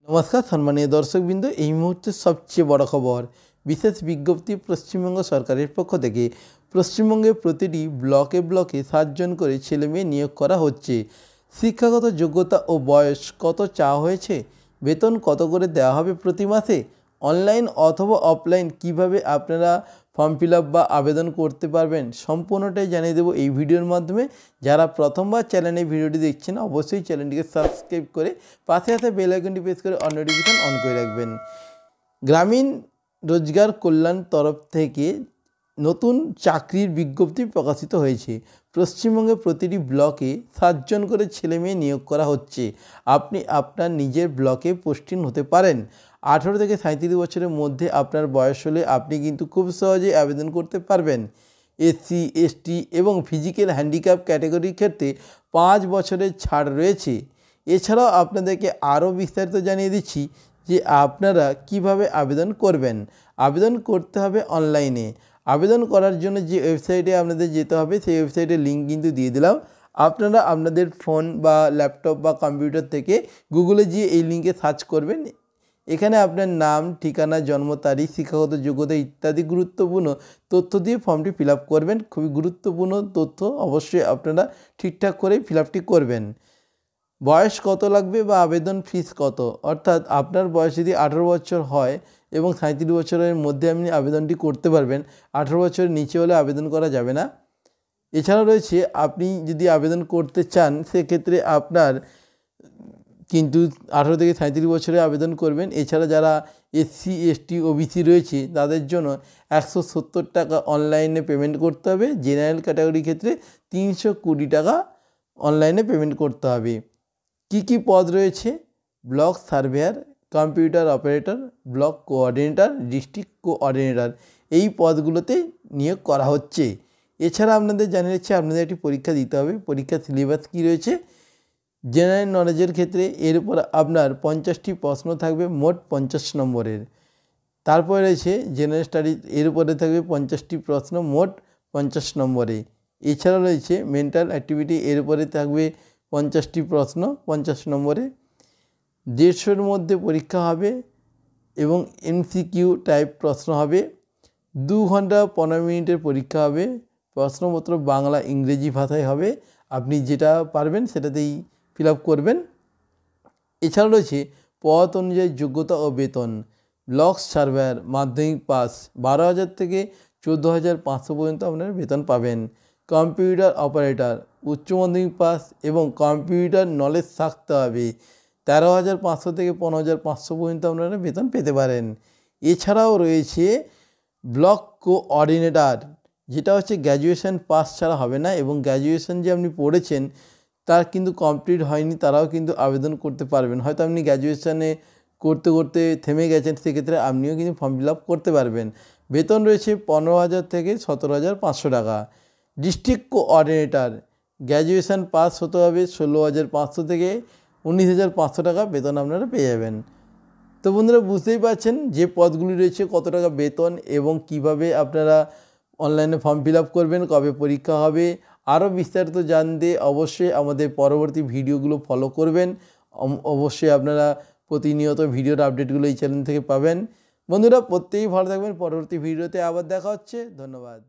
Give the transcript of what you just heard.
नमस्कार सम्मानीय दर्शकबृंद এই মুহূর্তে সবচেয়ে বড় খবর विशेष विज्ञप्ति पश्चिमबंग सरकारेर पक्ष থেকে পশ্চিমবঙ্গে প্রতিটি ব্লকে ব্লকে 7 জন করে ছেলে মেয়ে নিয়োগ করা হচ্ছে। শিক্ষাগত যোগ্যতা ও বয়স কত চাওয়া হয়েছে, বেতন কত করে দেওয়া হবে প্রতি মাসে, অনলাইন অথবা অফলাইন কিভাবে আপনারা ফর্ম ফিল আপ বা আবেদন করতে পারবেন সম্পূর্ণটাই জানিয়ে দেবো এই ভিডিওর মাধ্যমে। যারা প্রথমবার চ্যানেলে ভিডিওটি দেখছেন অবশ্যই চ্যানেলটিকে সাবস্ক্রাইব করে পাশে আসা বেল আইকনটি প্রেস করে অল নোটিফিকেশন অন করে রাখবেন। গ্রামীণ রোজগার কল্যাণ তরফ থেকে নতুন চাকরির বিজ্ঞপ্তি প্রকাশিত হয়েছে। পশ্চিমবঙ্গে প্রতিটি ব্লকে 7 জন করে ছেলে মেয়ে নিয়োগ করা হচ্ছে। আপনি আপনার নিজের ব্লকে পোস্টিং হতে পারেন। 18 থেকে 37 বছরের মধ্যে আপনার বয়স হলে আপনি কিন্তু খুব সহজেই আবেদন করতে পারবেন। এসসি এসটি এবং ফিজিক্যাল হ্যান্ডিক্যাপ ক্যাটাগরির ক্ষেত্রে 5 বছরের ছাড় রয়েছে। এছাড়াও আপনাদেরকে আরও বিস্তারিত জানিয়ে দিচ্ছি যে আপনারা কিভাবে আবেদন করবেন। আবেদন করতে হবে অনলাইনে। আবেদন করার জন্য যে ওয়েবসাইটে আপনাদের যেতে হবে সেই ওয়েবসাইটের লিঙ্ক কিন্তু দিয়ে দিলাম। আপনারা আপনাদের ফোন বা ল্যাপটপ বা কম্পিউটার থেকে গুগলে গিয়ে এই লিঙ্কে সার্চ করবেন। এখানে আপনার নাম, ঠিকানা, জন্ম তারিখ, শিক্ষাগত যোগ্যতা ইত্যাদি গুরুত্বপূর্ণ তথ্য দিয়ে ফর্মটি ফিল আপ করবেন। খুবই গুরুত্বপূর্ণ তথ্য, অবশ্যই আপনারা ঠিকঠাক করে ফিল আপটি করবেন। বয়স কত লাগবে বা আবেদন ফিস কত, অর্থাৎ আপনার বয়স যদি 18 বছর হয় এবং 37 বছরের মধ্যে আপনি আবেদনটি করতে পারবেন। 18 বছরের নিচে হলে আবেদন করা যাবে না। এছাড়া রয়েছে আপনি যদি আবেদন করতে চান সেক্ষেত্রে আপনার কিন্তু 18 থেকে 37 বছরে আবেদন করবেন। এছাড়া যারা এসসি এসটি ওবিসি রয়েছে তাদের জন্য 170 টাকা অনলাইনে পেমেন্ট করতে হবে। জেনারেল ক্যাটাগরির ক্ষেত্রে 320 টাকা অনলাইনে পেমেন্ট করতে হবে। কি কি পদ রয়েছে? Block surveyor, computer operator, block coordinator, district coordinator, এই পদগুলোতে নিয়োগ করা হচ্ছে। এছাড়া আপনাদের জানিয়ে দিচ্ছি আপনাদের একটি পরীক্ষা দিতে হবে। পরীক্ষার সিলেবাস কী রয়েছে? জেনারেল নলেজের ক্ষেত্রে এর উপর আপনার 50টি প্রশ্ন থাকবে, মোট 50 নম্বরের। তারপরে রয়েছে জেনারেল স্টাডিজ, এর উপরে থাকবে 50টি প্রশ্ন, মোট 50 নম্বরে। এছাড়া রয়েছে মেন্টাল অ্যাক্টিভিটি, এর উপরে থাকবে 50টি প্রশ্ন 50 নম্বরে। 150-এর মধ্যে পরীক্ষা হবে এবং এমসিকিউ টাইপ প্রশ্ন হবে। 2 ঘন্টা 15 মিনিটের পরীক্ষা হবে। প্রশ্নপত্র বাংলা ইংরেজি ভাষায় হবে। আপনি যেটা পারবেন সেটাতেই ফিল আপ করবেন। এছাড়া রয়েছে পদ অনুযায়ী যোগ্যতা ও বেতন। ব্লক সার্ভেয়ার মাধ্যমিক পাস 12,000 থেকে 14,500 পর্যন্ত আপনারা বেতন পাবেন। কম্পিউটার অপারেটর উচ্চ মাধ্যমিক পাস এবং কম্পিউটার নলেজ থাকতে হবে। 13,500 থেকে 15,500 পর্যন্ত আপনারা বেতন পেতে পারেন। এছাড়াও রয়েছে ব্লক কোঅর্ডিনেটর, যেটা হচ্ছে গ্র্যাজুয়েশন পাস ছাড়া হবে না এবং গ্র্যাজুয়েশন যে আপনি পড়েছেন তার কিন্তু কমপ্লিট হয়নি তারাও কিন্তু আবেদন করতে পারবেন। হয়তো আপনি গ্র্যাজুয়েশনে করতে করতে থেমে গেছেন, সেক্ষেত্রে আপনিও কিন্তু ফর্ম ফিল আপ করতে পারবেন। বেতন রয়েছে 15,000 থেকে 17,500 টাকা। ডিস্ট্রিক্ট কোঅর্ডিনেটর গ্র্যাজুয়েশন পাস হতে হবে, 16,500 থেকে 19,500 টাকা বেতন আপনারা পেয়ে যাবেন। তো বন্ধুরা বুঝতেই পারছেন যে পদগুলি রয়েছে, কত টাকা বেতন এবং কিভাবে আপনারা অনলাইনে ফর্ম ফিল আপ করবেন, কবে পরীক্ষা হবে। আরও বিস্তারিত জানতে অবশ্যই আমাদের পরবর্তী ভিডিওগুলো ফলো করবেন। অবশ্যই আপনারা প্রতিনিয়ত ভিডিওর আপডেটগুলো এই চ্যানেল থেকে পাবেন। বন্ধুরা প্রত্যেকেই ভালো থাকবেন। পরবর্তী ভিডিওতে আবার দেখা হচ্ছে। ধন্যবাদ।